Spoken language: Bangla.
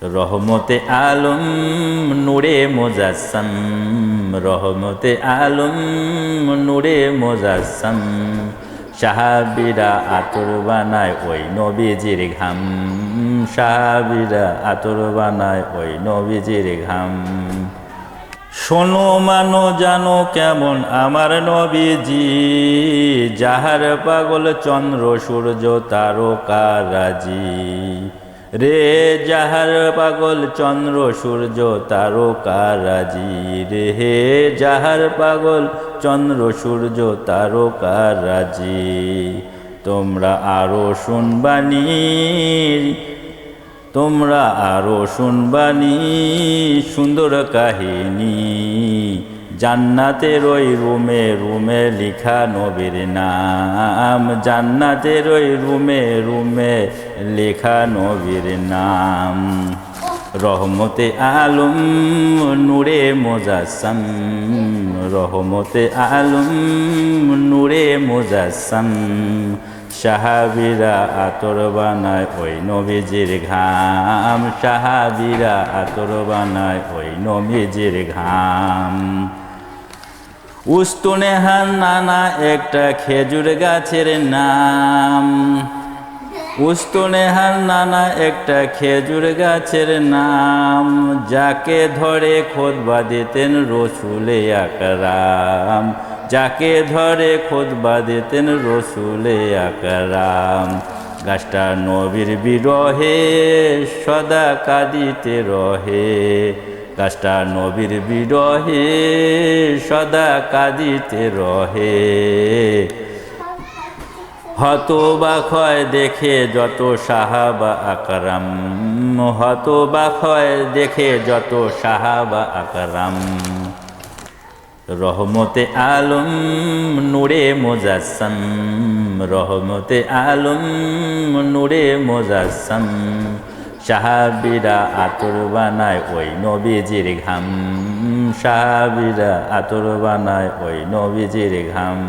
রহমতে আলম নূরে মুজাসসাম, রহমতে আলম নূরে মুজাসসাম। সাহাবীরা আতর বানায় ওই নবীজির ঘাম, সাহাবীরা আতর বানায় ওই নবীজির ঘাম। শোনো মানো জানো কেমন আমার নবীজি, যাহার পাগল চন্দ্র সূর্য তারকারাজি। রে যাহার পাগল চন্দ্র সূর্য তারকারাজি, রে হে যাহার পাগল চন্দ্র সূর্য তারকারাজি। তোমরা আরো শুনবানি, তোমরা আরো শুনবানি সুন্দর কাহিনী। জান্নাতের ওই রুমে রুমে লিখা নবীর নাম, জান্নাতের ওই রুমে রুমে লেখা নবীর নাম। রহমতে আলম নূরে মুজাসসাম, রহমতে আলম নূরে মুজাসসাম। সাহাবীরা আতর বানায় ওই নবীজির ঘাম, সাহাবীরা আতর বানায় ওই নবীজির ঘাম। উস্তুনে হান্নানা একটা খেজুর গাছের নাম, উস্তুনে হান্নানা একটা খেজুর গাছের নাম। যাকে ধরে খুতবা দিতেন রসুলে আকরাম, যাকে ধরে খুতবা দিতেন রসুলে আকরাম। গাছটা নবীর বিরহে সদা কাঁদিতে রহে, গাছটা নবীর বিরহে সদা কাঁদিতে রহে। হতবাক হয় দেখে যত সাহাবা আকরাম, হতবাক হয় দেখে যত সাহাবা আকরাম। রহমতে আলম নূরে মুজাসসাম, রহমতে আলম নূরে মুজাসসাম। সাহাবীরা আতর বানায় ওই নবীজির ঘাম, সাহাবীরা আতর বানায় ওই নবীজির ঘাম।